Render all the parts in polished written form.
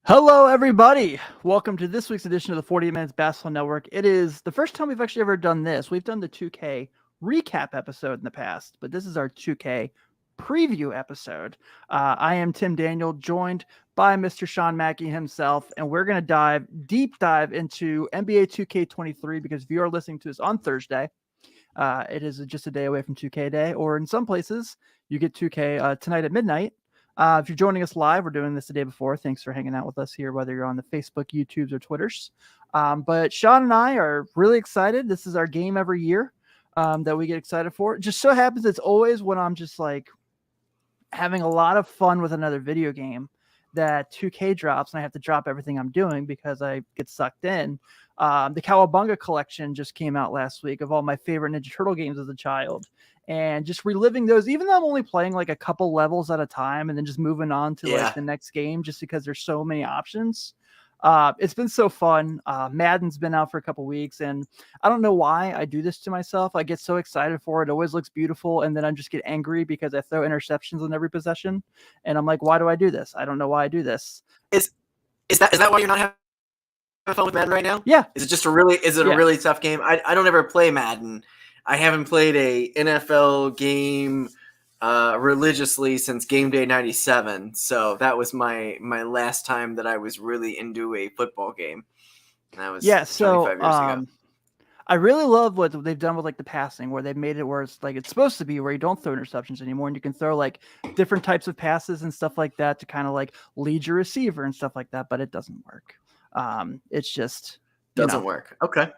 Hello, everybody. Welcome to this week's edition of the 48 Minutes Basketball Network. It is the first time we've actually ever done this. We've done the 2K recap episode in the past, but this is our 2K preview episode. I am Tim Daniel, joined by Mr. Sean Mackey himself, and we're going to deep dive into NBA 2K23 because if you are listening to this on Thursday, it is just a day away from 2K Day, or in some places, you get 2K tonight at midnight. If you're joining us live, we're doing this the day before. Thanks for hanging out with us here, whether you're on the Facebook, YouTubes, or Twitters. But Sean and I are really excited. This is our game every year that we get excited for. It just so happens it's always when I'm just like having a lot of fun with another video game that 2K drops, and I have to drop everything I'm doing because I get sucked in. The Cowabunga collection just came out last week of all my favorite Ninja Turtle games as a child. And just reliving those, even though I'm only playing like a couple levels at a time and then just moving on to like the next game just because there's so many options. It's been so fun. Madden's been out for a couple weeks, and I don't know why I do this to myself. I get so excited for it. It always looks beautiful, and then I just get angry because I throw interceptions on every possession. And I'm like, why do I do this? I don't know why I do this. Is that why you're not having fun with Madden right now? Yeah. Is it just a really tough game? I don't ever play Madden. I haven't played a NFL game religiously since Game Day '97, so that was my last time that I was really into a football game. And that was 25 years ago. I really love what they've done with like the passing, where they've made it where it's like it's supposed to be, where you don't throw interceptions anymore, and you can throw like different types of passes and stuff like that to kind of like lead your receiver and stuff like that. But it doesn't work. It's just doesn't work. Okay.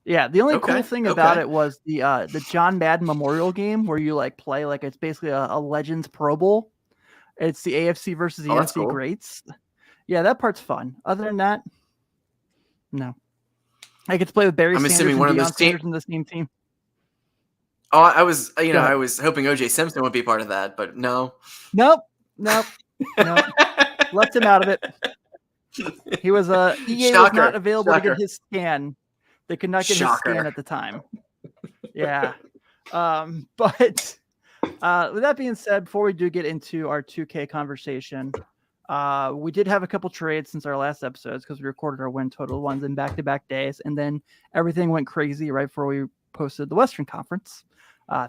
Yeah, the only cool thing about it was the John Madden Memorial game where you like play like it's basically a Legends Pro Bowl. It's the AFC versus the NFC greats. Yeah, that part's fun. Other than that, no. I get to play with Barry Sanders and Deion Sanders in the same team. Oh, I was hoping OJ Simpson would be part of that, but no. Nope. Left him out of it. He was EA was not available to get his scan. They could not get his scan at the time. Yeah. But with that being said, before we do get into our 2K conversation, we did have a couple trades since our last episodes because we recorded our win total ones in back-to-back days, and then everything went crazy right before we posted the Western Conference.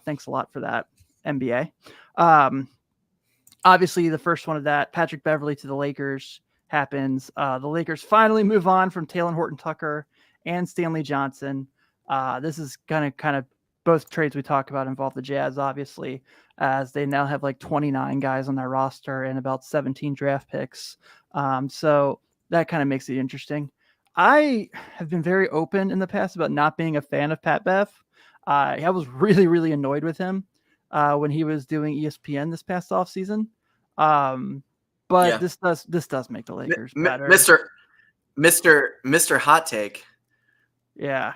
Thanks a lot for that, NBA. Obviously, the first one of that, Patrick Beverley to the Lakers, happens. The Lakers finally move on from Talen Horton-Tucker and Stanley Johnson. This is kind of both trades we talk about involve the Jazz, obviously, as they now have like 29 guys on their roster and about 17 draft picks. So that kind of makes it interesting. I have been very open in the past about not being a fan of Pat Bev. I was really, really annoyed with him when he was doing ESPN this past offseason. But this does make the Lakers better. Mr. Hot Take. Yeah.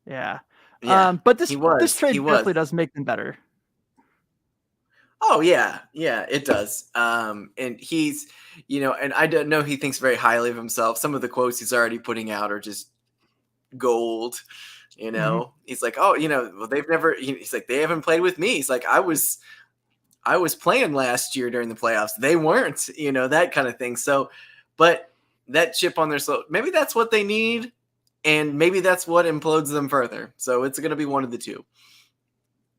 But this trade definitely does make them better. Oh yeah, it does. And he's, and I don't know, he thinks very highly of himself. Some of the quotes he's already putting out are just gold. He's like, oh, well, they've never. He's like, they haven't played with me. He's like, I was playing last year during the playoffs. They weren't, that kind of thing. So, but that chip on their shoulder, maybe that's what they need. And maybe that's what implodes them further. So it's going to be one of the two.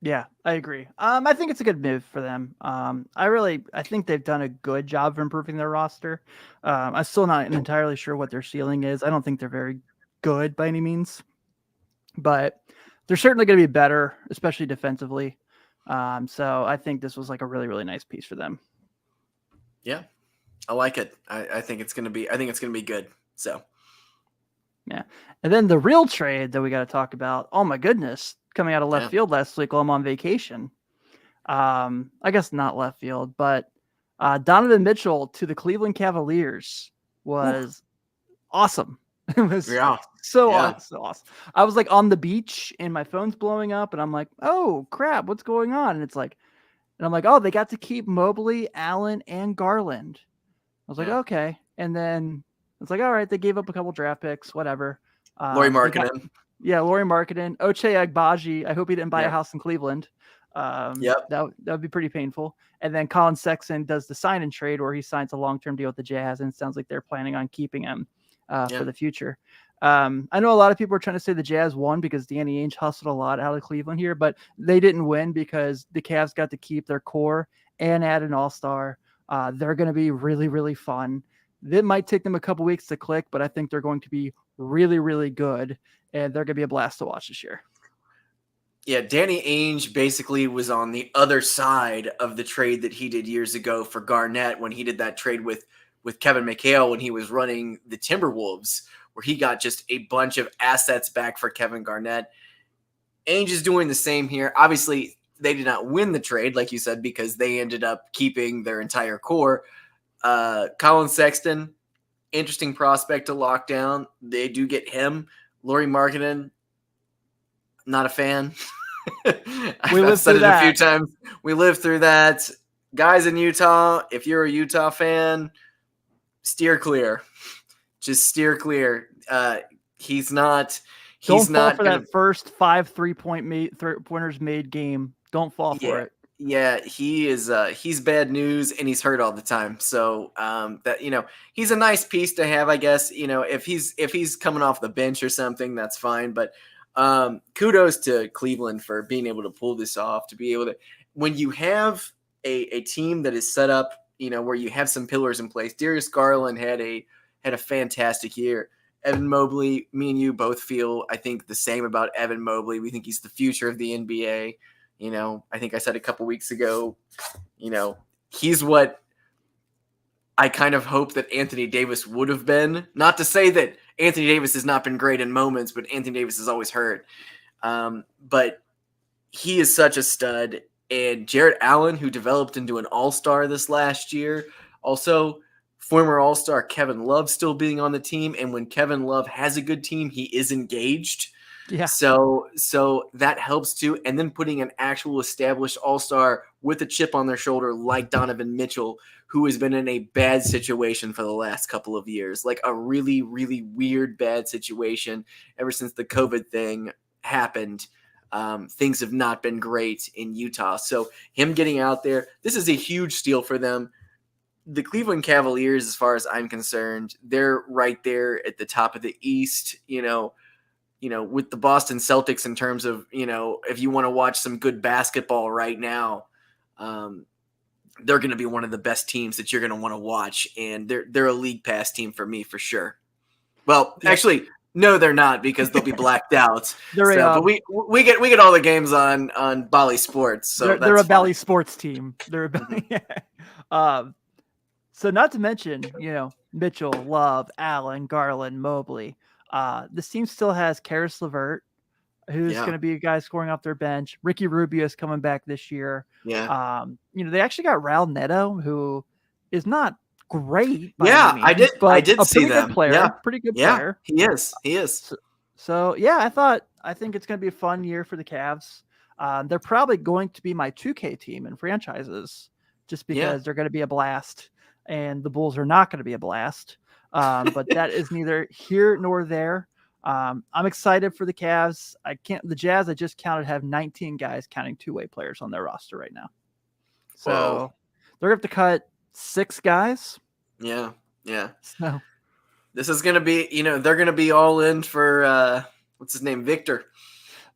Yeah, I agree. I think it's a good move for them. I think they've done a good job of improving their roster. I'm still not entirely sure what their ceiling is. I don't think they're very good by any means, but they're certainly going to be better, especially defensively. So I think this was like a really, really nice piece for them. Yeah, I like it. I think it's going to be good. So. Yeah. And then the real trade that we got to talk about, oh my goodness, coming out of left field last week while I'm on vacation. I guess not left field, but Donovan Mitchell to the Cleveland Cavaliers was awesome. It was so awesome. I was like on the beach and my phone's blowing up and I'm like, oh crap, what's going on? And I'm like, oh, they got to keep Mobley, Allen, and Garland. I was like, okay. And then it's like, all right, they gave up a couple draft picks, whatever. Lauri Markkanen. Lauri Markkanen. Ochai Agbaji. I hope he didn't buy a house in Cleveland. Yep. That would be pretty painful. And then Colin Sexton does the sign and trade where he signs a long-term deal with the Jazz, and it sounds like they're planning on keeping him for the future. I know a lot of people are trying to say the Jazz won because Danny Ainge hustled a lot out of Cleveland here, but they didn't win because the Cavs got to keep their core and add an all-star. They're going to be really, really fun. It might take them a couple weeks to click, but I think they're going to be really, really good, and they're going to be a blast to watch this year. Yeah, Danny Ainge basically was on the other side of the trade that he did years ago for Garnett when he did that trade with Kevin McHale when he was running the Timberwolves, where he got just a bunch of assets back for Kevin Garnett. Ainge is doing the same here. Obviously, they did not win the trade, like you said, because they ended up keeping their entire core. Colin Sexton, interesting prospect to lock down. They do get him. Lauri Markkanen, not a fan. I've said it a few times. We lived through that. Guys in Utah, if you're a Utah fan, steer clear. Just steer clear. He's not. Don't fall for that first 5 3-pointers made game. Don't fall for it. Yeah, he is. He's bad news, and he's hurt all the time. So that he's a nice piece to have, I guess. If he's coming off the bench or something, that's fine. But kudos to Cleveland for being able to pull this off. To be able to, when you have a team that is set up, where you have some pillars in place. Darius Garland had a fantastic year. Evan Mobley, me and you both feel, I think, the same about Evan Mobley. We think he's the future of the NBA. I think I said a couple weeks ago, he's what I kind of hope that Anthony Davis would have been. Not to say that Anthony Davis has not been great in moments, but Anthony Davis is always hurt. But he is such a stud. And Jarrett Allen, who developed into an all-star this last year, also former all-star Kevin Love still being on the team. And when Kevin Love has a good team, he is engaged. Yeah. So that helps too. And then putting an actual established all-star with a chip on their shoulder like Donovan Mitchell, who has been in a bad situation for the last couple of years, like a really, really weird bad situation ever since the COVID thing happened. Things have not been great in Utah. So him getting out there, this is a huge steal for them. The Cleveland Cavaliers, as far as I'm concerned, they're right there at the top of the East, with the Boston Celtics in terms of, if you want to watch some good basketball right now, they're going to be one of the best teams that you're going to want to watch. And they're a league pass team for me, for sure. Well, actually, no, they're not, because they'll be blacked out. But we get all the games on Bally Sports. So they're a Bally Sports team. They're a so not to mention, Mitchell, Love, Allen, Garland, Mobley. This team still has Karis LeVert, who's going to be a guy scoring off their bench. Ricky Rubio is coming back this year. Yeah. They actually got Raul Neto, who is not great. I did see that. Good player. Yeah. Pretty good player. He is. So I think it's going to be a fun year for the Cavs. They're probably going to be my 2K team in franchises just because they're going to be a blast, and the Bulls are not going to be a blast. But that is neither here nor there. I'm excited for the Cavs. The Jazz I just counted have 19 guys counting two-way players on their roster right now. So they're going to have to cut 6 guys. Yeah. So this is going to be, they're going to be all in for, what's his name? Victor.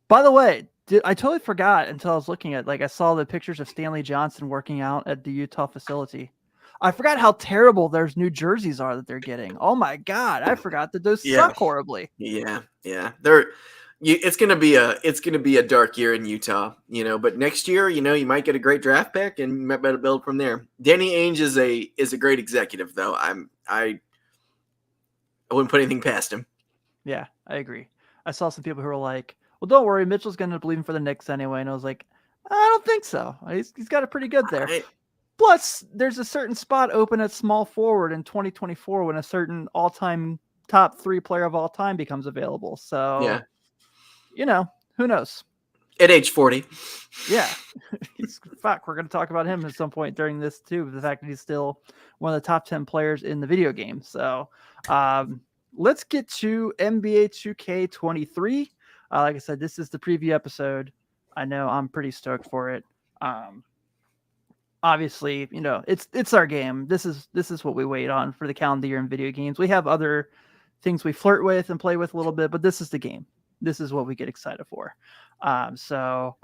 By the way, I totally forgot until I was looking at, I saw the pictures of Stanley Johnson working out at the Utah facility. I forgot how terrible those new jerseys are that they're getting. Oh my God. I forgot that those suck horribly. Yeah. It's going to be a dark year in Utah, but next year, you might get a great draft pick and you might better build from there. Danny Ainge is a great executive though. I wouldn't put anything past him. Yeah, I agree. I saw some people who were like, well, don't worry, Mitchell's going to leave for the Knicks anyway. And I was like, I don't think so. He's got it pretty good there. Plus, there's a certain spot open at small forward in 2024 when a certain all-time top 3 player of all time becomes available. So, who knows? At age 40. Yeah. We're going to talk about him at some point during this too. The fact that he's still one of the top 10 players in the video game. So, let's get to NBA 2K23. Like I said, this is the preview episode. I know I'm pretty stoked for it. Um, Obviously, it's our game. This is what we wait on for the calendar year in video games. We have other things we flirt with and play with a little bit, but this is the game. This is what we get excited for. So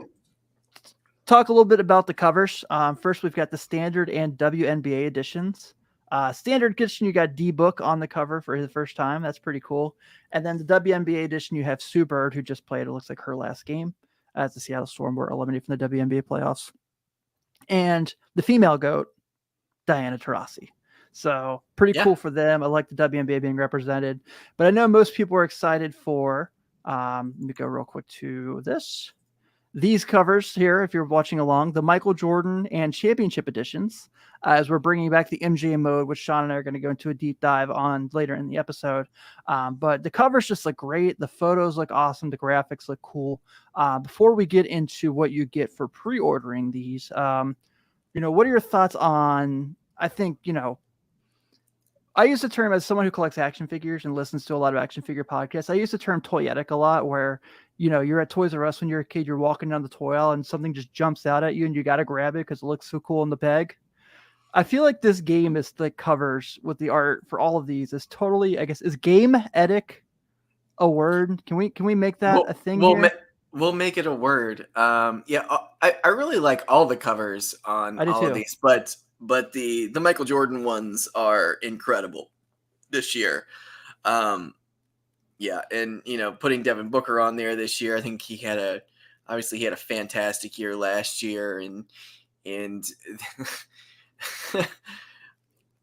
talk a little bit about the covers. First, we've got the standard and WNBA editions. Standard edition, you got D-Book on the cover for the first time. That's pretty cool. And then the WNBA edition, you have Sue Bird, who just played, it looks like her last game as the Seattle Storm were eliminated from the WNBA playoffs. And the female GOAT, Diana Taurasi. So pretty Yeah. cool for them. I like the WNBA being represented. But I know most people are excited for, let me go real quick to this. These covers here, if you're watching along, the Michael Jordan and Championship editions, as we're bringing back the MJ mode, which Sean and I are going to go into a deep dive on later in the episode. But the covers just look great. The photos look awesome. The graphics look cool. Before we get into what you get for pre-ordering these, what are your thoughts on, I think, I use the term, as someone who collects action figures and listens to a lot of action figure podcasts, I use the term toyetic a lot, where, you're at Toys R Us when you're a kid, you're walking down the toy aisle and something just jumps out at you and you got to grab it because it looks so cool in the bag. I feel like this game is like covers with the art for all of these is totally, I guess, is game etic a word? Can we make that a thing here? We'll make it a word. Yeah, I really like all the covers on I do all of too. these, but the Michael Jordan ones are incredible this year. Yeah, and putting Devin Booker on there this year, I think he had a fantastic year last year, and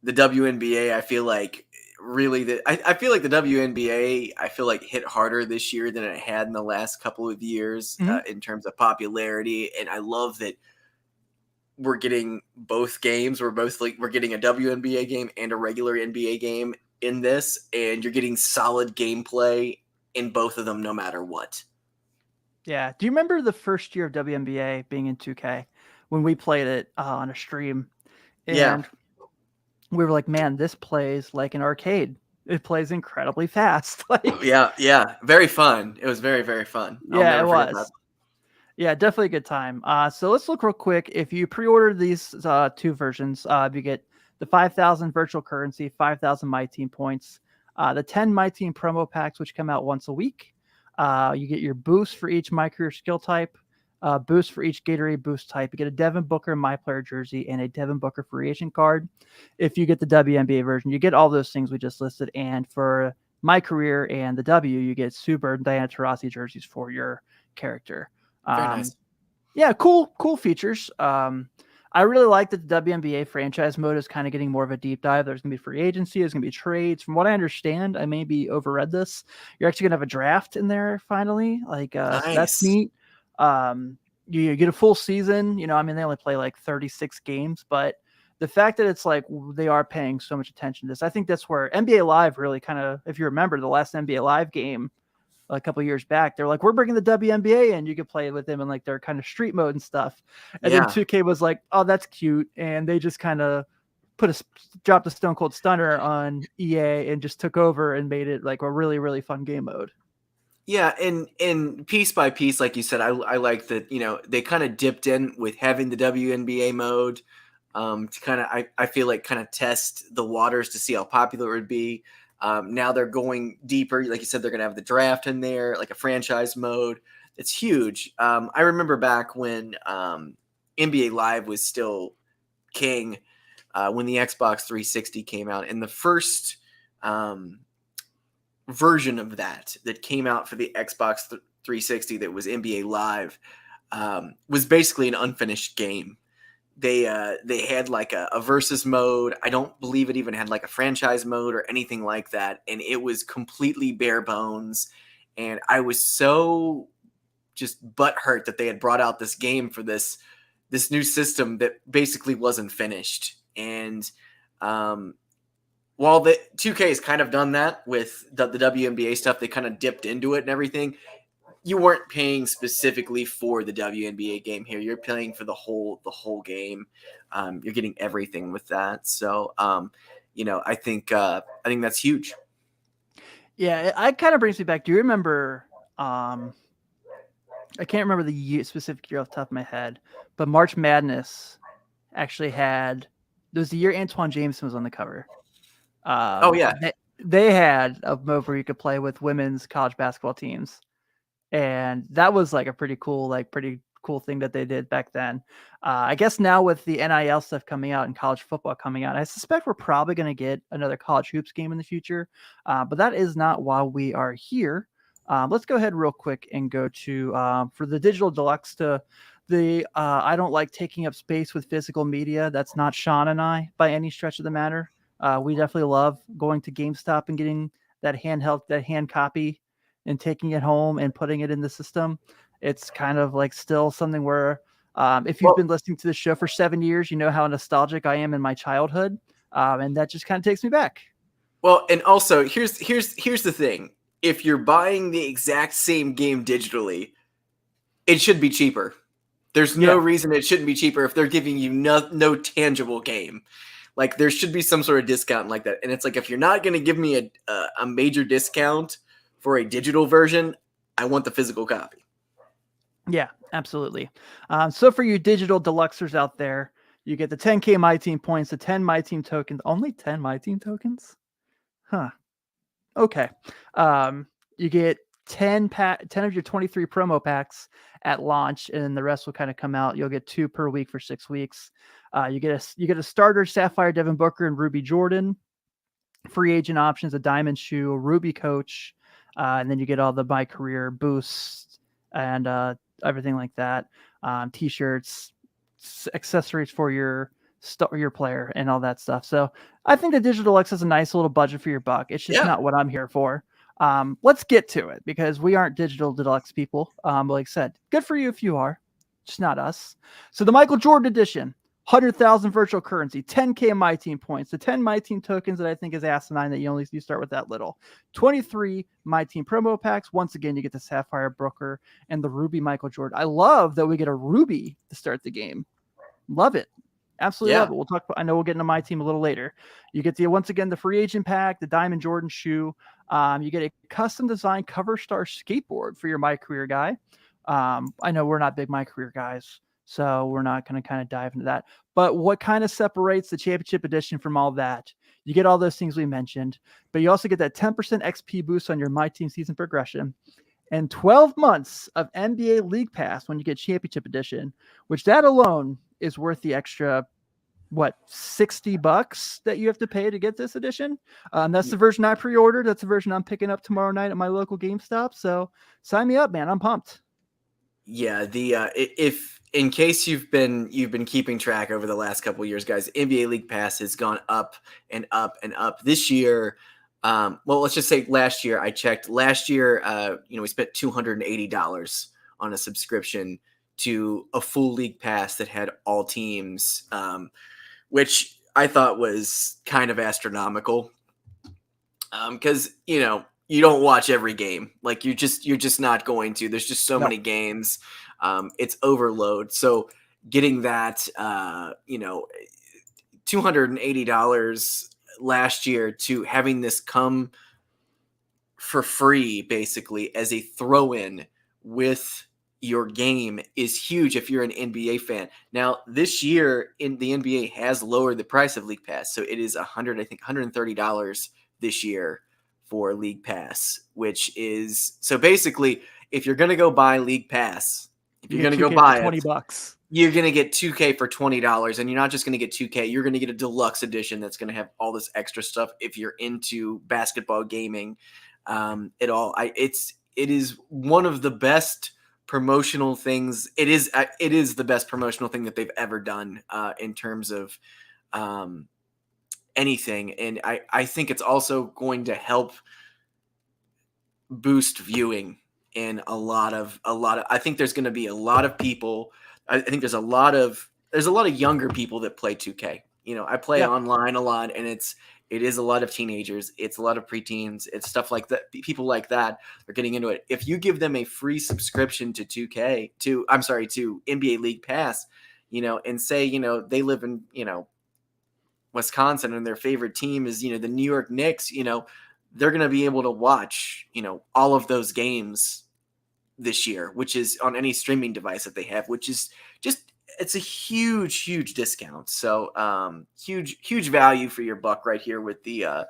the WNBA, I feel like I feel like the WNBA hit harder this year than it had in the last couple of years in terms of popularity, and I love that we're getting both games. We're getting a WNBA game and a regular NBA game in this, and you're getting solid gameplay in both of them no matter what. Yeah. Do you remember the first year of WNBA being in 2K when we played it on a stream? Yeah. And we were like, man, this plays like an arcade. It plays incredibly fast. Yeah. Very fun. It was very, very fun. I'll Yeah, it never forget that. was. Yeah, definitely a good time. So let's look real quick. If you pre-order these two versions, you get the 5,000 virtual currency, 5,000 My Team points, the 10 My Team promo packs, which come out once a week. You get your boost for each My Career skill type, boost for each Gatorade boost type. You get a Devin Booker My Player jersey and a Devin Booker free agent card. If you get the WNBA version, you get all those things we just listed. And for My Career and the W, you get Sue Bird and Diana Taurasi jerseys for your character. Very nice. Yeah, cool features. I really like that the WNBA franchise mode is kind of getting more of a deep dive. There's going to be free agency. There's going to be trades. From what I understand, I maybe overread this. You're actually going to have a draft in there finally. So that's Nice. neat. You get a full season. They only play like 36 games, but the fact that it's like they are paying so much attention to this, I think that's where NBA Live really kind of, if you remember the last NBA Live game a couple years back, they're like, we're bringing the WNBA in. You could play with them in like their kind of street mode and stuff. And then 2K was like, oh, that's cute. And they just kind of dropped a Stone Cold Stunner on EA and just took over and made it like a really, really fun game mode. Yeah, and piece by piece, like you said, I like that, they kind of dipped in with having the WNBA mode to kind of, I feel like, kind of test the waters to see how popular it would be. Now they're going deeper. Like you said, they're going to have the draft in there, like a franchise mode. It's huge. I remember back when NBA Live was still king, when the Xbox 360 came out, and the first version of that came out for the Xbox 360 that was NBA Live was basically an unfinished game. They had like a versus mode. I don't believe it even had like a franchise mode or anything like that. And it was completely bare bones. And I was so just butthurt that they had brought out this game for this new system that basically wasn't finished. And while the 2K has kind of done that with the WNBA stuff, they kind of dipped into it and everything. You weren't paying specifically for the WNBA game here. You're paying for the whole game. You're getting everything with that. So, I think that's huge. Yeah, it kind of brings me back. Do you remember I can't remember the specific year off the top of my head, but March Madness actually had, there was the year Antoine Jameson was on the cover. Oh yeah. They had a mode where you could play with women's college basketball teams, and that was like a pretty cool thing that they did back then. I guess now with the NIL stuff coming out and college football coming out, I suspect we're probably going to get another college hoops game in the future. But that is not why we are here. Let's go ahead real quick and go to for the digital deluxe to the I don't like taking up space with physical media. That's not Sean and I by any stretch of the matter. We definitely love going to GameStop and getting that hand copy and taking it home and putting it in the system. It's kind of like still something where if you've been listening to the show for 7 years, you know how nostalgic I am in my childhood. And that just kind of takes me back. Well, and also here's the thing. If you're buying the exact same game digitally, it should be cheaper. There's no reason it shouldn't be cheaper if they're giving you no tangible game. Like there should be some sort of discount like that. And it's like if you're not going to give me a major discount for a digital version, I want the physical copy. Yeah, absolutely. So for you digital deluxers out there, you get the 10K My Team points, the 10 My Team tokens. Only 10 My Team tokens? Huh. Okay. You get 10 of your 23 promo packs at launch, and the rest will kind of come out. You'll get 2 per week for 6 weeks. You get a starter Sapphire Devin Booker and Ruby Jordan, free agent options, a diamond shoe, a Ruby coach, and then you get all the My Career boosts and everything like that. T-shirts, accessories for your player, and all that stuff. So I think the Digital Deluxe has a nice little budget for your buck. It's just not what I'm here for. Let's get to it because we aren't Digital Deluxe people. Like I said, good for you if you are, just not us. So the Michael Jordan edition, 100,000 virtual currency, 10K My Team points, the 10 My Team tokens that I think is asinine that you start with that little. 23 My Team promo packs. Once again, you get the Sapphire Booker and the Ruby Michael Jordan. I love that we get a Ruby to start the game. Love it. Absolutely love it. We'll talk about, I know we'll get into My Team a little later. You get once again the free agent pack, the Diamond Jordan shoe. You get a custom designed cover star skateboard for your My Career guy. I know we're not big My Career guys, so we're not going to kind of dive into that. But what kind of separates the championship edition from all that? You get all those things we mentioned, but you also get that 10% XP boost on your My Team season progression and 12 months of NBA League Pass when you get championship edition, which that alone is worth the extra, $60 that you have to pay to get this edition. That's the version I pre-ordered. That's the version I'm picking up tomorrow night at my local GameStop. So sign me up, man. I'm pumped. Yeah, if in case you've been keeping track over the last couple of years, guys, NBA League Pass has gone up and up and up. This year, well, let's just say last year. I checked. Last year, we spent $280 on a subscription to a full league pass that had all teams, which I thought was kind of astronomical. Because you don't watch every game. Like you're just not going to. There's just so many games. It's overload. So getting that, $280 last year to having this come for free, basically as a throw-in with your game is huge if you're an NBA fan. Now, this year in the NBA has lowered the price of League Pass. So it is $130 this year for League Pass, which is so basically if you're going to go buy League Pass, if you're going to go buy $20, you're going to get 2K for $20, and you're not just going to get 2K, you're going to get a deluxe edition that's going to have all this extra stuff if you're into basketball gaming. It is one of the best promotional things. It is the best promotional thing that they've ever done in terms of anything, and I think it's also going to help boost viewing in a lot of I think there's going to be a lot of people. I think there's a lot of younger people that play 2K. I play online a lot, and it is a lot of teenagers. It's a lot of preteens. It's stuff like that. People like that are getting into it. If you give them a free subscription to to NBA League Pass, and say, they live in, Wisconsin and their favorite team is, the New York Knicks, they're going to be able to watch, all of those games this year, which is on any streaming device that they have, which is just, it's a huge discount. So huge value for your buck right here with the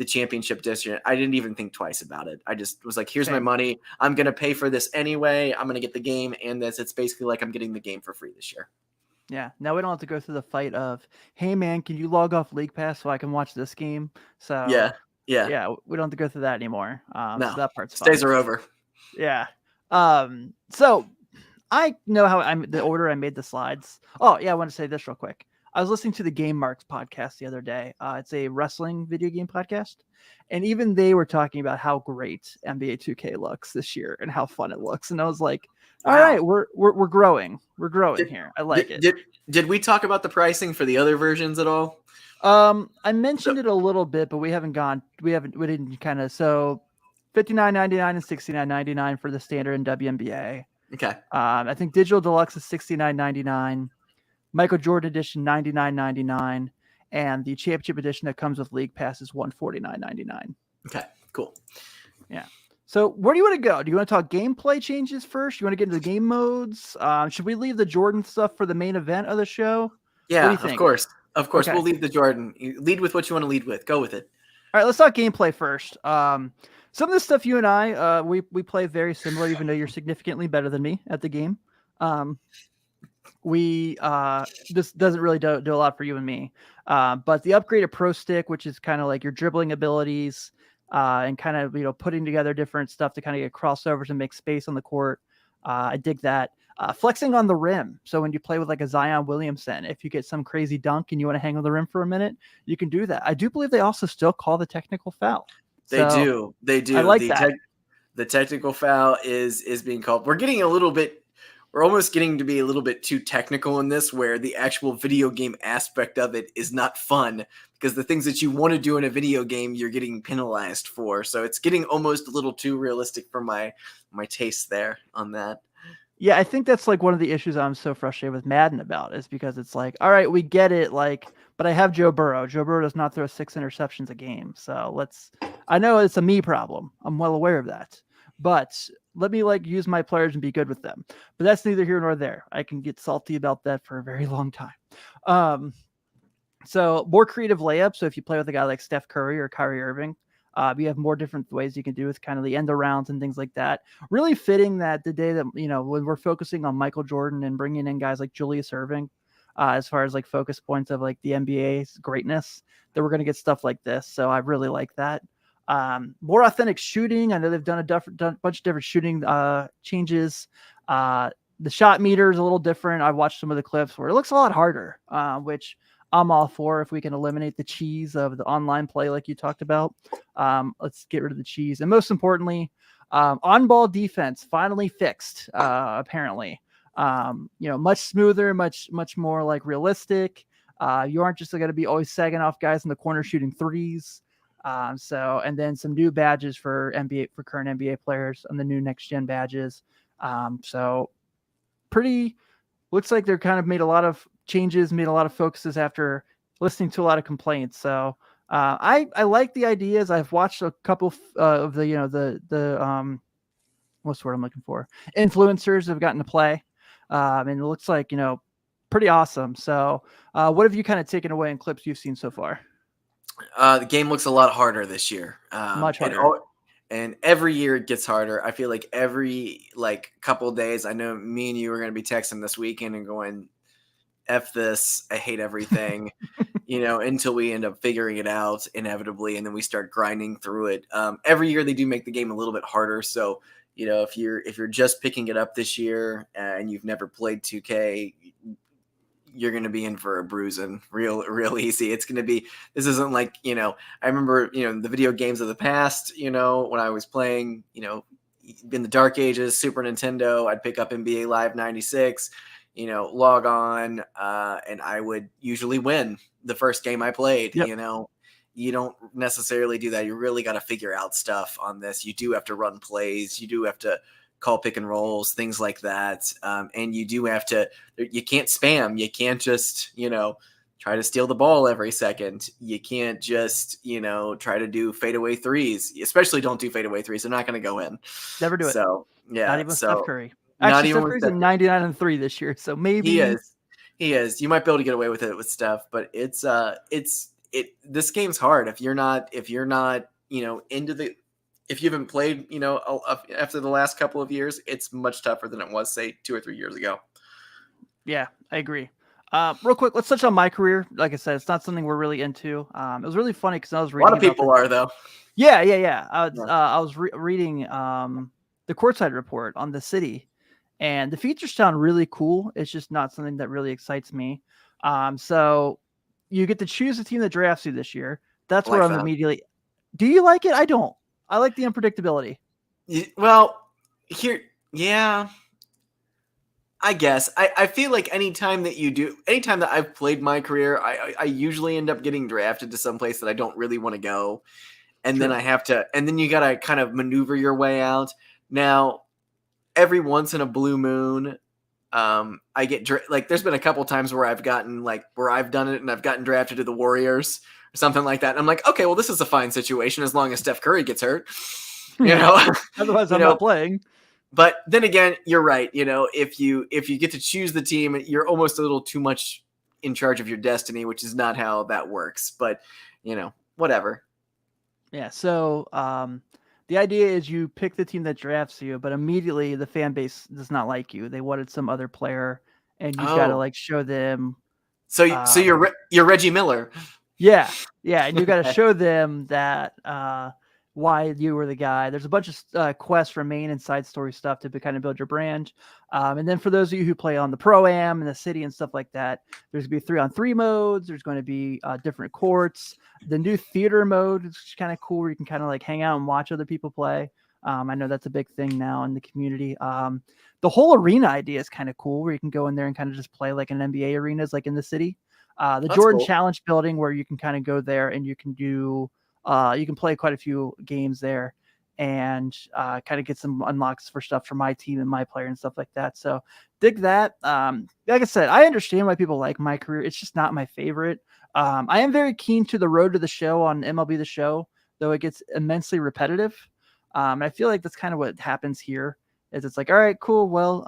championship edition. I didn't even think twice about it. I just was like, here's my money. I'm going to pay for this anyway. I'm going to get the game and this. It's basically like I'm getting the game for free this year. Yeah. Now we don't have to go through the fight of, hey man, can you log off League Pass so I can watch this game? So yeah, we don't have to go through that anymore. No, so that part's days fine. are over. Yeah. So I know how the order I made the slides. Oh yeah, I want to say this real quick. I was listening to the Game Marks podcast the other day. It's a wrestling video game podcast, and even they were talking about how great NBA 2K looks this year and how fun it looks. And I was like, all right, we're growing. We're growing here. I like it. Did we talk about the pricing for the other versions at all? I mentioned it a little bit, but we didn't kind of. So $59.99 and $69.99 for the standard and WNBA. Okay. I think Digital Deluxe is $69.99. Michael Jordan Edition $99.99, and the Championship Edition that comes with League Pass is $149.99. Okay, cool. Yeah. So where do you want to go? Do you want to talk gameplay changes first? You want to get into the game modes? Should we leave the Jordan stuff for the main event of the show? Yeah, of course. Of course, Okay. We'll leave the Jordan. Lead with what you want to lead with. Go with it. All right, let's talk gameplay first. Some of the stuff you and I, we play very similar, even though you're significantly better than me at the game. This doesn't really do a lot for you and me. But the upgraded Pro Stick, which is kind of like your dribbling abilities, and kind of, putting together different stuff to kind of get crossovers and make space on the court. I dig that. Flexing on the rim. So when you play with like a Zion Williamson, if you get some crazy dunk and you want to hang on the rim for a minute, you can do that. I do believe they also still call the technical foul. They do. I like that. The technical foul is being called. We're almost getting to be a little bit too technical in this, where the actual video game aspect of it is not fun, because the things that you want to do in a video game, you're getting penalized for. So it's getting almost a little too realistic for my taste there on that. Yeah, I think that's like one of the issues I'm so frustrated with Madden about, is because it's like, all right, we get it, but I have Joe Burrow. Joe Burrow does not throw 6 interceptions a game. So I know it's a me problem. I'm well aware of that. But let me use my players and be good with them. But that's neither here nor there. I can get salty about that for a very long time. So more creative layups. So if you play with a guy like Steph Curry or Kyrie Irving, you have more different ways you can do with kind of the end arounds and things like that. Really fitting that the day that, when we're focusing on Michael Jordan and bringing in guys like Julius Erving, as far as focus points of the NBA's greatness, that we're going to get stuff like this. So I really like that. More authentic shooting. I know they've done a bunch of different shooting changes. The shot meter is a little different. I've watched some of the clips where it looks a lot harder, which I'm all for. If we can eliminate the cheese of the online play like you talked about, let's get rid of the cheese. And most importantly, on-ball defense finally fixed, apparently. Much smoother, much more realistic. You aren't just going to be always sagging off guys in the corner shooting threes. And then some new badges for current NBA players on the new next gen badges. So looks like they're kind of made a lot of changes, made a lot of focuses after listening to a lot of complaints. So I like the ideas. I've watched a couple of the what's the word I'm looking for? Influencers have gotten to play. And it looks like, pretty awesome. So what have you kind of taken away in clips you've seen so far? The game looks a lot harder this year. Much harder. And every year it gets harder. I feel like every couple of days, I know me and you are going to be texting this weekend and going, F this, I hate everything, until we end up figuring it out inevitably. And then we start grinding through it. Every year they do make the game a little bit harder. So, if you're just picking it up this year and you've never played 2K, you're going to be in for a bruising real easy. It's going to be, this isn't I remember, the video games of the past, when I was playing, in the dark ages, Super Nintendo, I'd pick up NBA Live 96, log on, and I would usually win the first game I played. Yep. You don't necessarily do that. You really got to figure out stuff on this. You do have to run plays. You do have to call pick and rolls, things like that. And you do have to, you can't spam. You can't just, try to steal the ball every second. You can't just, try to do fadeaway threes. Especially don't do fadeaway threes. They're not going to go in. Never do it. So, Not yeah. even Steph So, Curry. not Actually, even Steph with Curry's Steph. at 99-3 this year, so maybe He is. He is. You might be able to get away with it with Steph, but this game's hard if you're not into the if you haven't played after the last couple of years. It's much tougher than it was, say, 2 or 3 years ago. Yeah, I agree. Real quick, let's touch on my career. Like I said, it's not something we're really into. It was really funny because I was A reading lot of about people are, though. Yeah. Yeah. I was reading the courtside report on the city, and the features sound really cool. It's just not something that really excites me. So you get to choose the team that drafts you this year. That's I where like I'm that. immediately. Do you like it? I don't. I like the unpredictability. Well, yeah. I guess I feel like anytime that I've played my career, I usually end up getting drafted to some place that I don't really want to go, and then True. and then you gotta kind of maneuver your way out. Now, every once in a blue moon, I get like there's been a couple times where I've done it and I've gotten drafted to the Warriors or something like that. And I'm like, okay, well, this is a fine situation as long as Steph Curry gets hurt, you know, Otherwise, you I'm know. not playing. But then again, you're right. If you get to choose the team, you're almost a little too much in charge of your destiny, which is not how that works. But whatever. Yeah. So the idea is you pick the team that drafts you, but immediately the fan base does not like you. They wanted some other player, and you've got to Oh, like show them. so Uh, you're Reggie Miller. yeah, and you got to show them that why you were the guy. There's a bunch of quests, remain, and side story stuff to kind of build your brand. And then for those of you who play on the Pro-Am and the city and stuff like that, there's going to be 3-on-3 modes. There's going to be different courts. The new theater mode is kind of cool where you can kind of like hang out and watch other people play. I know that's a big thing now in the community. The whole arena idea is kind of cool where you can go in there and kind of just play like an NBA arenas like in the city. The That's Jordan cool. Challenge building where you can kind of go there and you can play quite a few games there and kind of get some unlocks for stuff for my team and my player and stuff like that. So dig that. Like I said, I understand why people like my career. It's just not my favorite. I am very keen to the road to the show on MLB The Show, though it gets immensely repetitive. I feel like that's kind of what happens here. Is it's like, all right, cool. Well,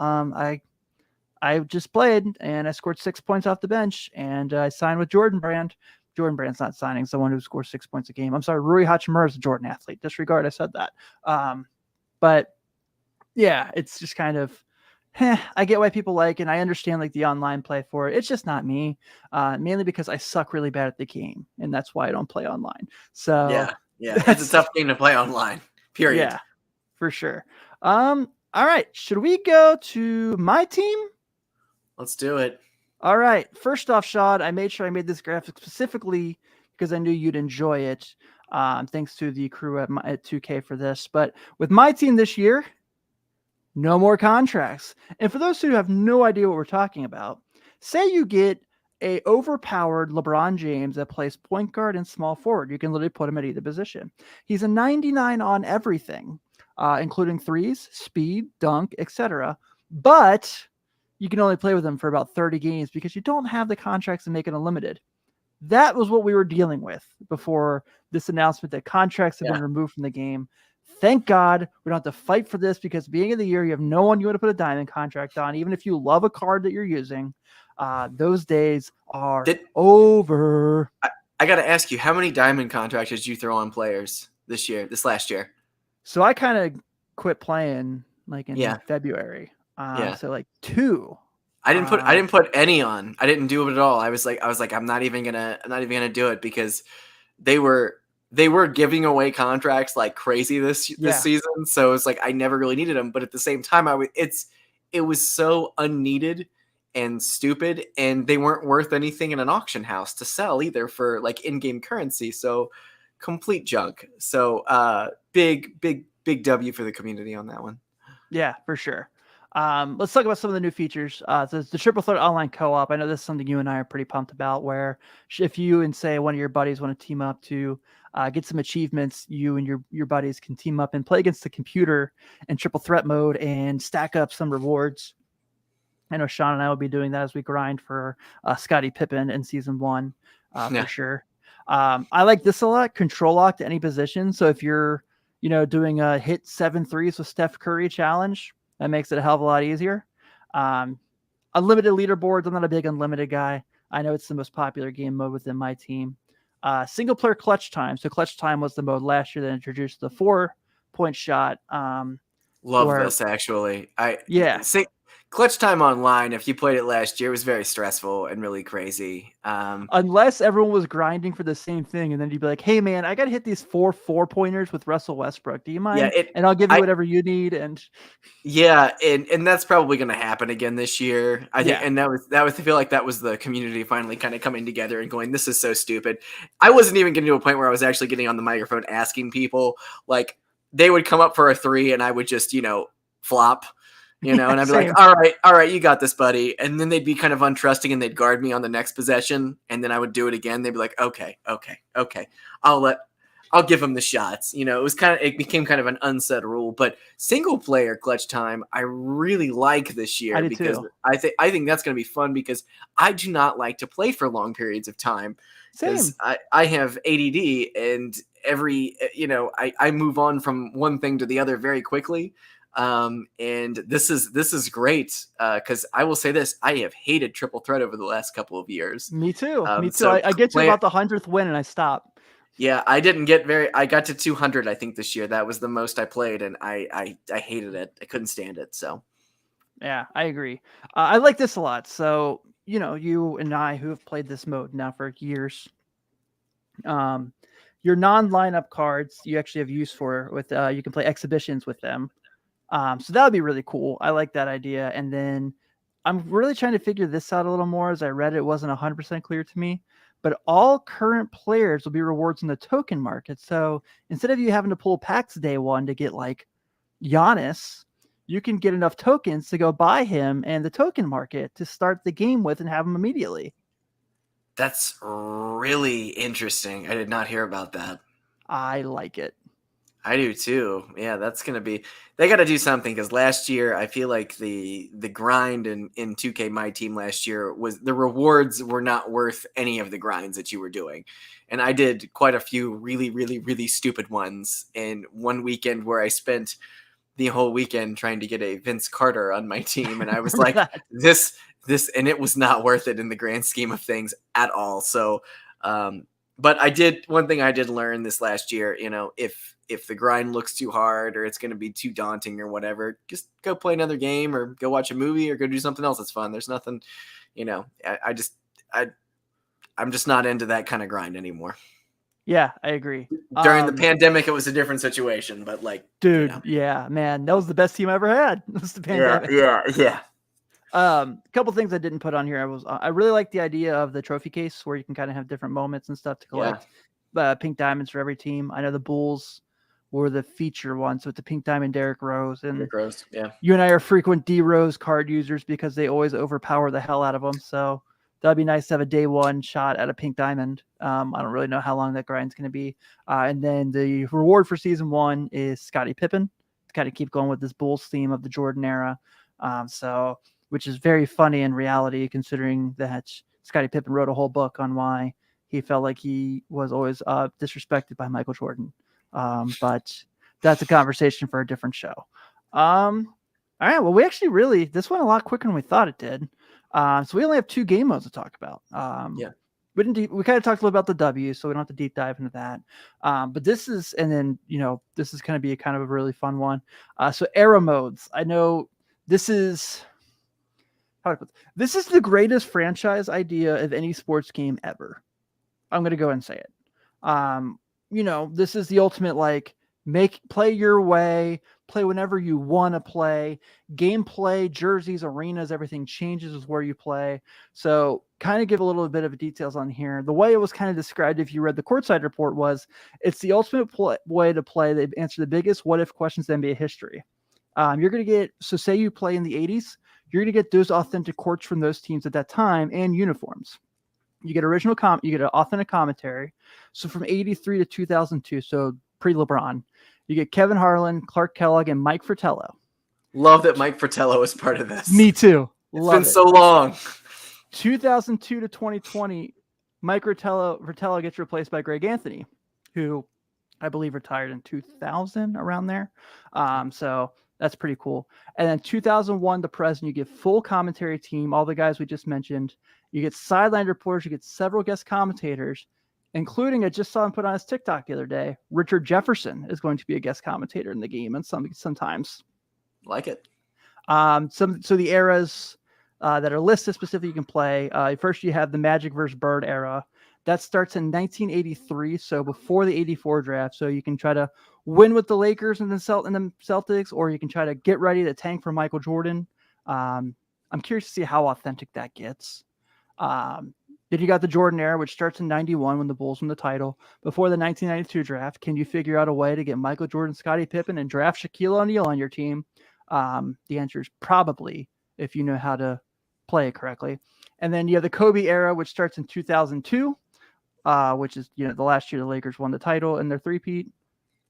I just played and I scored 6 points off the bench and I signed with Jordan Brand. Jordan Brand's not signing someone who scores 6 points a game. I'm sorry, Rui Hachimura is a Jordan athlete. Disregard I said that. But yeah, it's just kind of, I get why people like it, and I understand like the online play for it. It's just not me, mainly because I suck really bad at the game, and that's why I don't play online. So Yeah, it's a tough game to play online. Period. Yeah, for sure. All right, should we go to my team? Let's do it. All right. First off, Sean, I made sure I made this graphic specifically because I knew you'd enjoy it. Thanks to the crew at 2K for this. But with my team this year, no more contracts. And for those who have no idea what we're talking about, say you get a overpowered LeBron James that plays point guard and small forward. You can literally put him at either position. He's a 99 on everything, including threes, speed, dunk, etc. But you can only play with him for about 30 games because you don't have the contracts to make it unlimited. That was what we were dealing with before this announcement that contracts have been removed from the game. Thank God we don't have to fight for this because at the beginning of the year, you have no one you want to put a diamond contract on, even if you love a card that you're using. Those days are over. I got to ask you, how many diamond contracts did you throw on players this last year? So I kind of quit playing like in February. So like 2. I didn't put any on. I didn't do it at all. I was like, I'm not even gonna do it because they were giving away contracts like crazy this season. So it's like I never really needed them. But at the same time, it was so unneeded and stupid, and they weren't worth anything in an auction house to sell either for like in-game currency. So complete junk. So big W for the community on that one. Yeah, for sure. Let's talk about some of the new features. So the Triple Threat Online Co-op. I know this is something you and I are pretty pumped about, where if you and say one of your buddies want to team up to get some achievements, you and your buddies can team up and play against the computer in triple threat mode and stack up some rewards. I know Sean and I will be doing that as we grind for Scottie Pippen in season 1 for Yeah. sure. I like this a lot. Control lock to any position. So if you're, doing a hit 7 threes with Steph Curry challenge, that makes it a hell of a lot easier. Unlimited leaderboards. I'm not a big unlimited guy. I know it's the most popular game mode within my team. Single player clutch time. So clutch time was the mode last year that introduced the 4-point shot. Love this actually. Yeah. See, clutch time online, if you played it last year, was very stressful and really crazy. Unless everyone was grinding for the same thing, and then you'd be like, "Hey, man, I got to hit these 4-pointers with Russell Westbrook. Do you mind? And I'll give you whatever you need." And and that's probably going to happen again this year. I think, and that was I feel like that was the community finally kind of coming together and going, "This is so stupid." I wasn't even getting to a point where I was actually getting on the microphone asking people, like they would come up for a 3 and I would just flop. And I'd be like, all right, you got this, buddy. And then they'd be kind of untrusting and they'd guard me on the next possession. And then I would do it again. They'd be like, okay. I'll give them the shots. It became kind of an unsaid rule, but single player clutch time, I really like this year because I think that's going to be fun because I do not like to play for long periods of time. Because I have ADD and I move on from one thing to the other very quickly. And this is great because I will say this: I have hated triple threat over the last couple of years. Me too. So I get to about the 100th win and I stop. Yeah, I didn't get I got to 200, I think, this year. That was the most I played, and I hated it. I couldn't stand it. So, yeah, I agree. I like this a lot. So, you and I who have played this mode now for years, your non-lineup cards you actually have use for with you can play exhibitions with them. So that would be really cool. I like that idea. And then I'm really trying to figure this out a little more. As I read, it wasn't 100% clear to me, but all current players will be rewards in the token market. So instead of you having to pull packs day 1 to get like Giannis, you can get enough tokens to go buy him and the token market to start the game with and have him immediately. That's really interesting. I did not hear about that. I like it. I do too. Yeah, that's going to be, they got to do something because last year I feel like the grind in 2K My Team last year was the rewards were not worth any of the grinds that you were doing. And I did quite a few really, really, really stupid ones in one weekend where I spent the whole weekend trying to get a Vince Carter on my team. And I was like, this, and it was not worth it in the grand scheme of things at all. So, but one thing I did learn this last year, if the grind looks too hard or it's going to be too daunting or whatever, just go play another game or go watch a movie or go do something else that's fun. There's nothing, I'm just not into that kind of grind anymore. Yeah, I agree. During the pandemic, it was a different situation, but dude, yeah, man, that was the best team I ever had. It was the pandemic. Yeah. A couple things I didn't put on here. I really like the idea of the trophy case where you can kind of have different moments and stuff to collect pink diamonds for every team. I know the Bulls were the feature ones with the pink diamond Derrick Rose, and you and I are frequent D Rose card users because they always overpower the hell out of them. So that'd be nice to have a day 1 shot at a pink diamond. I don't really know how long that grind's going to be. And then the reward for season 1 is Scottie Pippen to kind of keep going with this Bulls theme of the Jordan era. Which is very funny in reality, considering that Scottie Pippen wrote a whole book on why he felt like he was always disrespected by Michael Jordan. But that's a conversation for a different show. All right. Well, we actually this went a lot quicker than we thought it did. So we only have 2 game modes to talk about. We kind of talked a little about the W, so we don't have to deep dive into that. But this is, and then, this is going to be a kind of a really fun one. So era modes. I know this is, this is the greatest franchise idea of any sports game ever. I'm going to go and say it. This is the ultimate, play your way, play whenever you want to play. Gameplay, jerseys, arenas, everything changes with where you play. So kind of give a little bit of details on here. The way it was kind of described, if you read the courtside report, was it's the ultimate way to play. They answer the biggest what if questions in NBA history. You're going to get, so say you play in the 80s, you're going to get those authentic courts from those teams at that time and uniforms. You get you get an authentic commentary. So from 83 to 2002, so pre-LeBron, you get Kevin Harlan, Clark Kellogg, and Mike Fratello. Love that Mike Fratello is part of this. Me too. It's been Love it. so long. 2002 to 2020, Mike Rotella gets replaced by Greg Anthony, who I believe retired in 2000, around there. So that's pretty cool. And then 2001, the present, you get full commentary team, all the guys we just mentioned. You get sideline reporters, you get several guest commentators, including, I just saw him put on his TikTok the other day, Richard Jefferson is going to be a guest commentator in the game, and sometimes. Like it. So the eras that are listed specifically you can play. First, you have the Magic versus Bird era. That starts in 1983, so before the 84 draft. So you can try to win with the Lakers and the Celtics, or you can try to get ready to tank for Michael Jordan. I'm curious to see how authentic that gets. Then you got the Jordan era, which starts in 91 when the Bulls win the title. Before the 1992 draft, can you figure out a way to get Michael Jordan, Scottie Pippen, and draft Shaquille O'Neal on your team? The answer is probably, if you know how to play it correctly. And then you have the Kobe era, which starts in 2002, which is, the last year the Lakers won the title in their three-peat.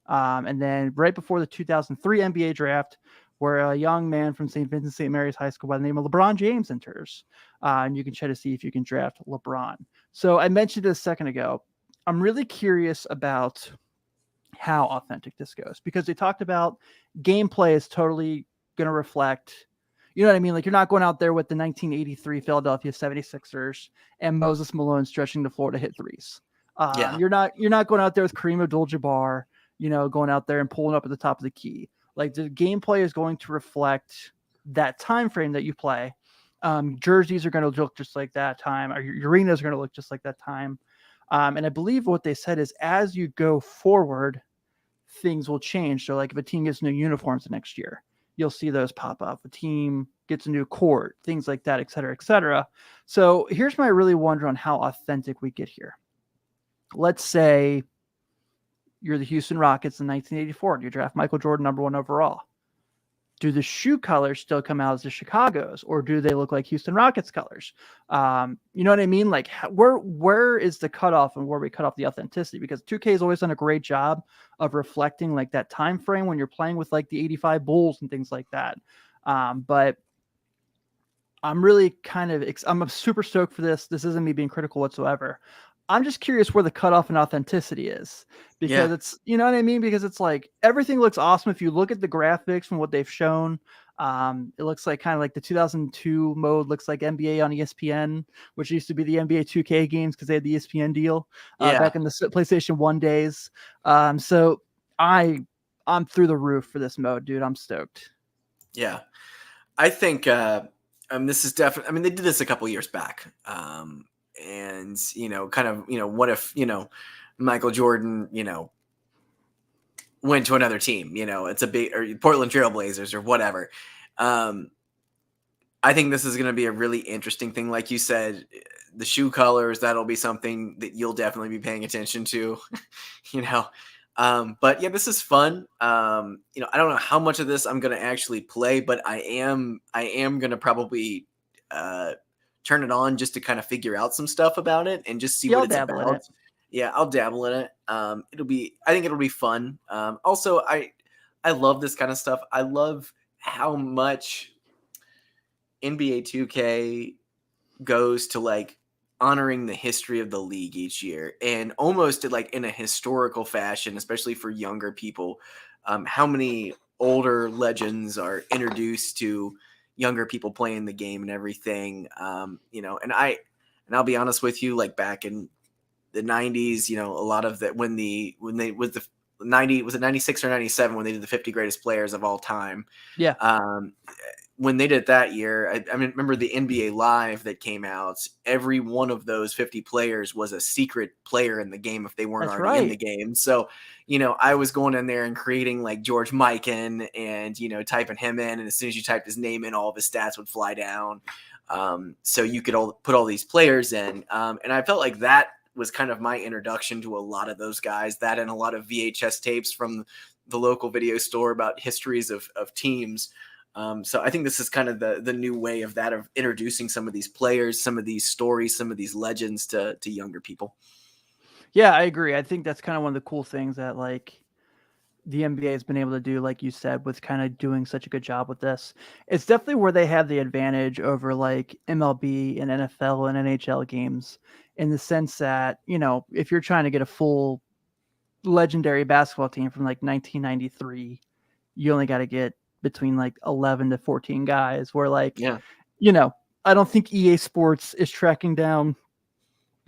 And then right before the 2003 NBA draft, where a young man from St. Vincent St. Mary's High School by the name of LeBron James enters. And you can try to see if you can draft LeBron. So I mentioned this a second ago. I'm really curious about how authentic this goes, because they talked about gameplay is totally going to reflect, you know what I mean? Like, you're not going out there with the 1983 Philadelphia 76ers and Moses Malone stretching the floor to hit threes. Yeah. You're not going out there with Kareem Abdul-Jabbar, going out there and pulling up at the top of the key. Like, the gameplay is going to reflect that time frame that you play. Jerseys are going to look just like that time, or your arenas are going to look just like that time. And I believe what they said is, as you go forward, things will change. So, like, if a team gets new uniforms the next year, you'll see those pop up. A team gets a new court, things like that, et cetera, et cetera. So here's my really wonder on how authentic we get here. Let's say you're the Houston Rockets in 1984 and you draft Michael Jordan #1 overall. Do the shoe colors still come out as the Chicago's, or do they look like Houston Rockets colors? You know what I mean? Like, where is the cutoff, and where we cut off the authenticity? Because 2K has always done a great job of reflecting like that time frame when you're playing with like the 85 Bulls and things like that. But I'm really I'm super stoked for this. This isn't me being critical whatsoever. I'm just curious where the cutoff in authenticity is, because it's, you know what I mean? Because it's like, everything looks awesome. If you look at the graphics from what they've shown, it looks like kind of like the 2002 mode looks like NBA on ESPN, which used to be the NBA 2K games because they had the ESPN deal back in the PlayStation 1 days. So I'm through the roof for this mode, dude. I'm stoked. Yeah. I think this is definitely, I mean, they did this a couple years back. And, kind of, what if, Michael Jordan, went to another team, it's a big, or Portland Trailblazers or whatever. I think this is going to be a really interesting thing. Like you said, the shoe colors, that'll be something that you'll definitely be paying attention to, but yeah, this is fun. I don't know how much of this I'm going to actually play, but I am going to probably, turn it on just to kind of figure out some stuff about it and just see what it's about. Yeah, I'll dabble in it. I think it'll be fun. Also, I love this kind of stuff. I love how much NBA 2K goes to like honoring the history of the league each year, and almost like in a historical fashion, especially for younger people. How many older legends are introduced to younger people playing the game and everything, and I'll be honest with you, like back in the 90s, a lot of that, when they was the 90, was it 96 or 97 when they did the 50 greatest players of all time? Yeah. When they did that year, I remember the NBA Live that came out. Every one of those 50 players was a secret player in the game if they weren't already in the game. So, I was going in there and creating like George Mikan and, typing him in. And as soon as you typed his name in, all of his stats would fly down. So you could put all these players in. And I felt like that was kind of my introduction to a lot of those guys, that and a lot of VHS tapes from the local video store about histories of teams. So I think this is kind of the new way of that, of introducing some of these players, some of these stories, some of these legends to younger people. Yeah, I agree. I think that's kind of one of the cool things that, like, the NBA has been able to do, like you said, with kind of doing such a good job with this. It's definitely where they have the advantage over like MLB and NFL and NHL games in the sense that, if you're trying to get a full legendary basketball team from like 1993, you only got to get between like 11 to 14 guys, where like, Yeah. I don't think EA Sports is tracking down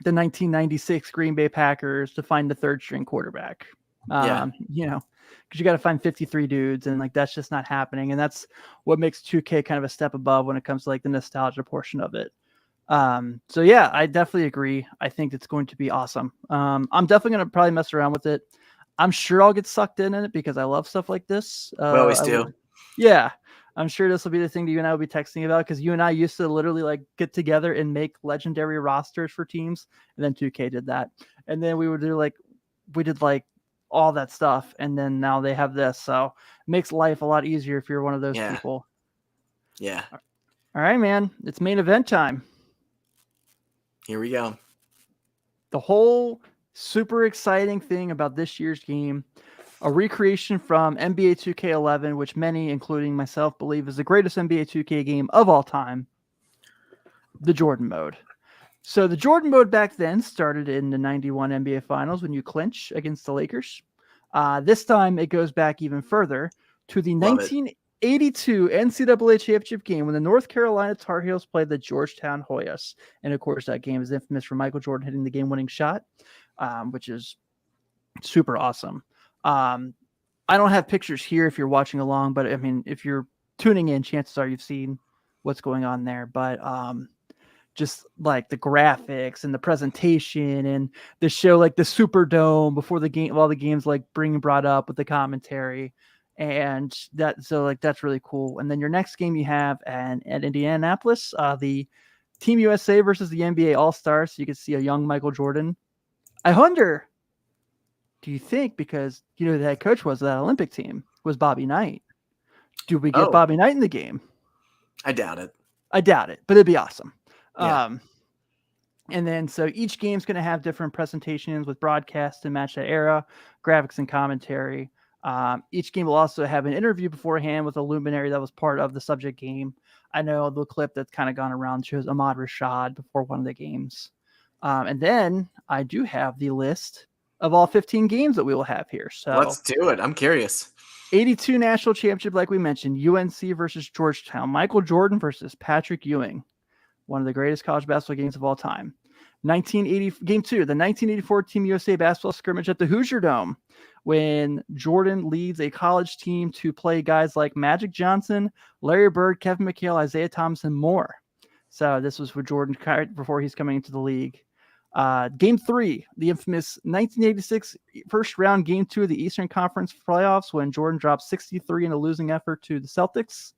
the 1996 Green Bay Packers to find the third string quarterback. Yeah. Because you got to find 53 dudes, and like that's just not happening. And that's what makes 2K kind of a step above when it comes to like the nostalgia portion of it. So yeah, I definitely agree. I think it's going to be awesome. I'm definitely going to probably mess around with it. I'm sure I'll get sucked in it because I love stuff like this. We always do. Yeah. I'm sure this will be the thing that you and I will be texting about, because you and I used to literally like get together and make legendary rosters for teams, and then 2K did that, and then we did like all that stuff, and then now they have this, so it makes life a lot easier if you're one of those people. Yeah. All right, man, it's main event time. Here we go. The whole super exciting thing about this year's game, a recreation from NBA 2K11, which many, including myself, believe is the greatest NBA 2K game of all time, the Jordan mode. So the Jordan mode back then started in the 91 NBA Finals when you clinch against the Lakers. This time it goes back even further to the 1982 NCAA championship game when the North Carolina Tar Heels played the Georgetown Hoyas. And of course, that game is infamous for Michael Jordan hitting the game-winning shot, which is super awesome. I don't have pictures here if you're watching along, but I mean, if you're tuning in, chances are you've seen what's going on there. But just like the graphics and the presentation and the show, like the Superdome before the game, all the games like brought up with the commentary, and that's really cool. And then your next game you have at Indianapolis, the Team USA versus the NBA All-Stars. So you can see a young Michael Jordan. I wonder, do you think, because the head coach was that Olympic team was Bobby Knight, do we get Bobby Knight in the game? I doubt it. But it'd be awesome. Yeah. And then so each game's going to have different presentations with broadcasts to match that era, graphics and commentary. Each game will also have an interview beforehand with a luminary that was part of the subject game. I know the clip that's kind of gone around shows Ahmad Rashad before one of the games. And then I do have the list of all 15 games that we will have here. So let's do it. I'm curious. 82 national championship, like we mentioned, UNC versus Georgetown, Michael Jordan versus Patrick Ewing, one of the greatest college basketball games of all time. Game 2, the 1984 Team USA basketball scrimmage at the Hoosier Dome, when Jordan leads a college team to play guys like Magic Johnson, Larry Bird, Kevin McHale, Isaiah Thomas, and more. So this was for Jordan before he's coming into the league. Game 3, the infamous 1986 first round Game 2 of the Eastern Conference playoffs, when Jordan dropped 63 in a losing effort to the Celtics.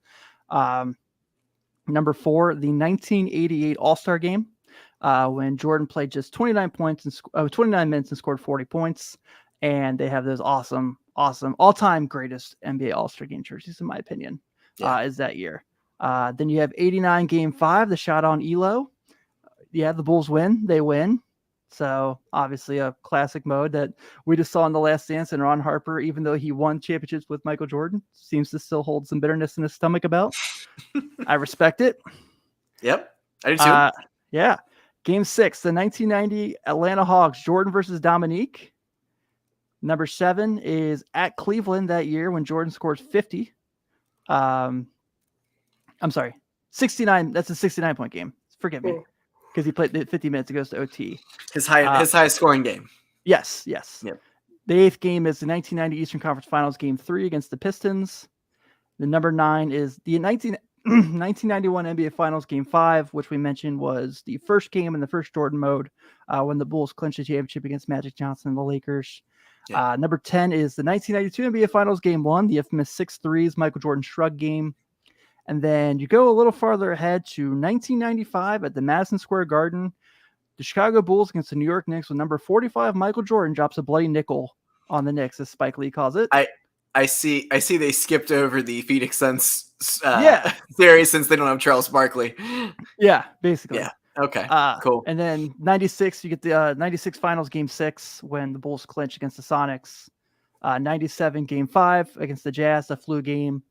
Number 4, the 1988 All-Star Game, when Jordan played just 29 minutes and scored 40 points. And they have those awesome all-time greatest NBA All-Star Game jerseys, in my opinion, is that year. Then you have 89 Game 5, the shot on Elo. Yeah, the Bulls win. They win. So obviously a classic mode that we just saw in The Last Dance, and Ron Harper, even though he won championships with Michael Jordan, seems to still hold some bitterness in his stomach about. I respect it. Yep. I do too. Yeah. Game 6, the 1990 Atlanta Hawks, Jordan versus Dominique. Number 7 is at Cleveland that year when Jordan scores 50. I'm sorry, 69. That's a 69-point game. Forgive me. Because he played 50 minutes, it goes to OT. His highest scoring game. Yes. Yep. The 8th game is the 1990 Eastern Conference Finals Game 3 against the Pistons. The number 9 is the 1991 NBA Finals Game 5, which we mentioned was the first game in the first Jordan mode, when the Bulls clinched the championship against Magic Johnson and the Lakers. Yeah. Number 10 is the 1992 NBA Finals Game 1, the infamous 6 threes Michael Jordan shrug game. And then you go a little farther ahead to 1995 at the Madison Square Garden. The Chicago Bulls against the New York Knicks, with number 45 Michael Jordan drops a bloody nickel on the Knicks, as Spike Lee calls it. I see they skipped over the Phoenix Suns series since they don't have Charles Barkley. Yeah, basically. Yeah. Okay. Cool. And then 96, you get the 96 Finals Game 6 when the Bulls clinch against the Sonics. '97 Game 5 against the Jazz, the flu game.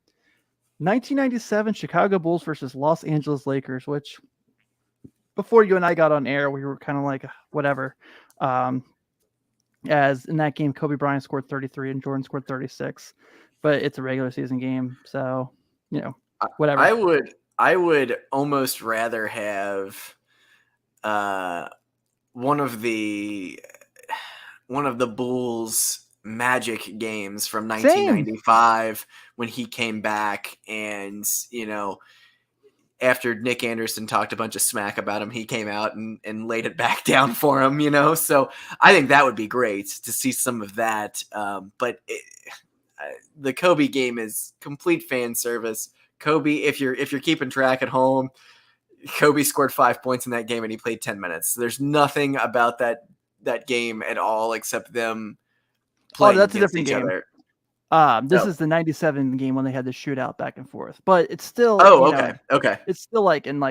1997 Chicago Bulls versus Los Angeles Lakers, which before you and I got on air, we were kind of like, whatever. As in that game, Kobe Bryant scored 33 and Jordan scored 36, but it's a regular season game, so whatever. I would almost rather have one of the Bulls Magic games from 1995 when he came back, and after Nick Anderson talked a bunch of smack about him, he came out and laid it back down for him, So I think that would be great to see some of that. But the Kobe game is complete fan service. Kobe, if you're keeping track at home, Kobe scored 5 points in that game and he played 10 minutes. There's nothing about that game at all except them playing that's a against different each game. other. This is the '97 game when they had the shootout back and forth, but it's still. Okay. It's still like in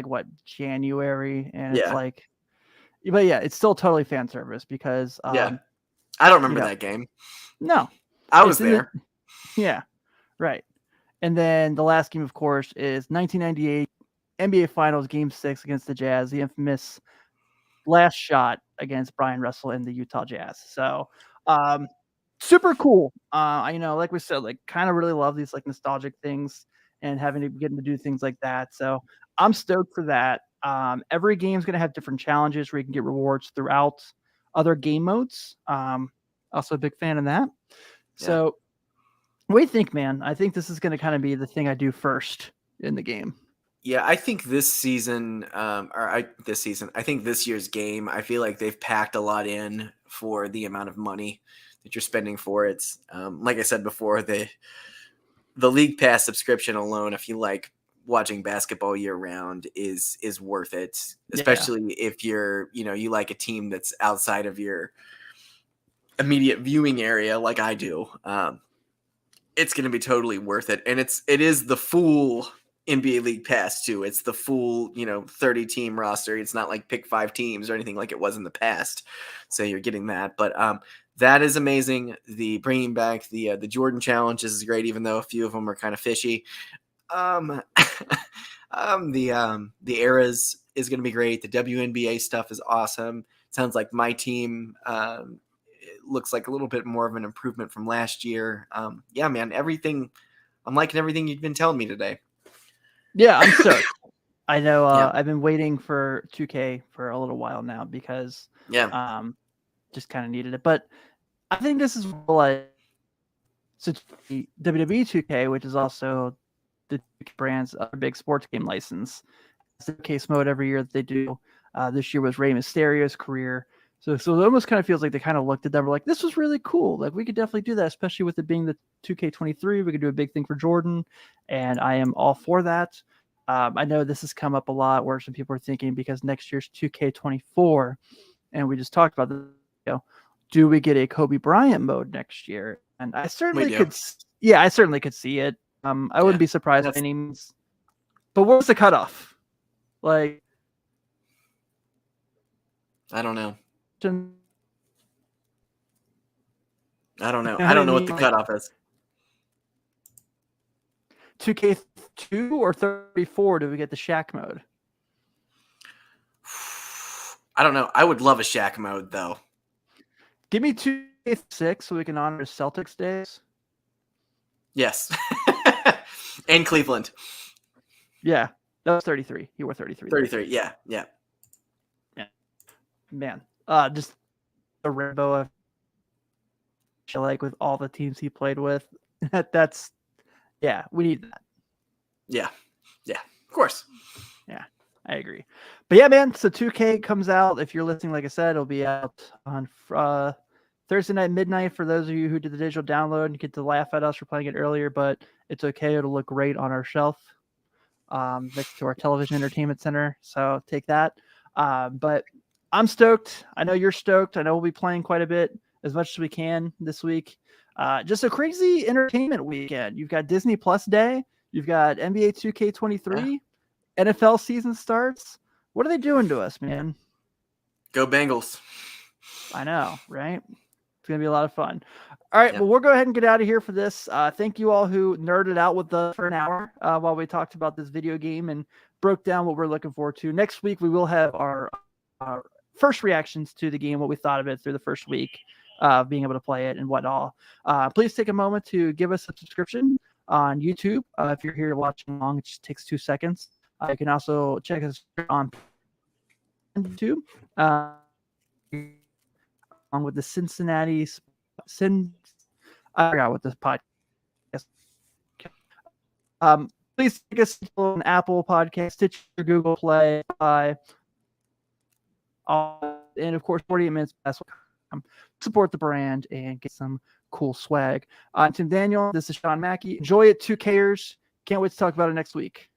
January, and it's Yeah. like, but yeah, it's still totally fan service because I don't remember that game. No, I was there. Yeah, right. And then the last game, of course, is 1998 NBA Finals Game 6 against the Jazz, the infamous last shot against Brian Russell and the Utah Jazz. So, super cool. Like we said, kind of really love these nostalgic things and getting to do things like that. So I'm stoked for that. Every game's going to have different challenges where you can get rewards throughout other game modes. Also a big fan of that. Yeah. So what do you think, man? I think this is going to kind of be the thing I do first in the game. Yeah, I think this season, I think this year's game, I feel like they've packed a lot in for the amount of money that you're spending for it. Like I said before, the League Pass subscription alone, if you like watching basketball year round, is worth it. Especially if you're, you like a team that's outside of your immediate viewing area, like I do. It's going to be totally worth it, and it is the full NBA League Pass too. It's the full, 30 team roster. It's not like pick 5 teams or anything like it was in the past. So you're getting that, but that is amazing. The bringing back the Jordan challenges is great, even though a few of them are kind of fishy. The eras is going to be great. The WNBA stuff is awesome. Sounds like my team looks like a little bit more of an improvement from last year. Yeah, man, I'm liking everything you've been telling me today. Yeah, I'm stoked. I know I've been waiting for 2K for a little while now because just kind of needed it. But I think this is like WWE 2K, which is also the brand's other big sports game license. It's the case mode every year that they do. This year was Rey Mysterio's career. So it almost kind of feels like they kind of looked at them, were like, this was really cool. Like, we could definitely do that, especially with it being the 2K23. We could do a big thing for Jordan, and I am all for that. I know this has come up a lot where some people are thinking because next year's 2K24, and we just talked about this, do we get a Kobe Bryant mode next year? And I certainly could. Yeah, I certainly could see it. I wouldn't be surprised by any means. But what's the cutoff? I don't know. I don't know what the cutoff is. 2K2 or 34? Do we get the Shaq mode? I don't know. I would love a Shaq mode though. Give me 2K6 so we can honor Celtics days. Yes, and Cleveland. Yeah, that was 33. You were 33. 33. Yeah. Man, just a rainbow of with all the teams he played with. That's we need that. Yeah, of course. Yeah, I agree. But yeah, man, so 2K comes out. If you're listening, like I said, it'll be out on Thursday night midnight for those of you who did the digital download and get to laugh at us for playing it earlier, but it's okay. It'll look great on our shelf next to our television entertainment center. So take that. But I'm stoked. I know you're stoked. I know we'll be playing quite a bit, as much as we can this week. Just a crazy entertainment weekend. You've got Disney Plus Day. You've got NBA 2K23. Yeah. NFL season starts. What are they doing to us, man? Go Bengals. I know, right? It's going to be a lot of fun. All right, Yeah. well, we'll go ahead and get out of here for this. Thank you all who nerded out with us for an hour while we talked about this video game and broke down what we're looking forward to. Next week, we will have our first reactions to the game, what we thought of it through the first week of being able to play it and whatnot. Please take a moment to give us a subscription on YouTube. If you're here watching along, it just takes 2 seconds. You can also check us on YouTube along with the Cincinnati I forgot what this podcast. Please take us on Apple Podcast, Stitcher, Google Play, and of course 48 Minutes Best. Support the brand and get some cool swag. Tim Daniel, this is Sean Mackey. Enjoy it, 2Kers. Can't wait to talk about it next week.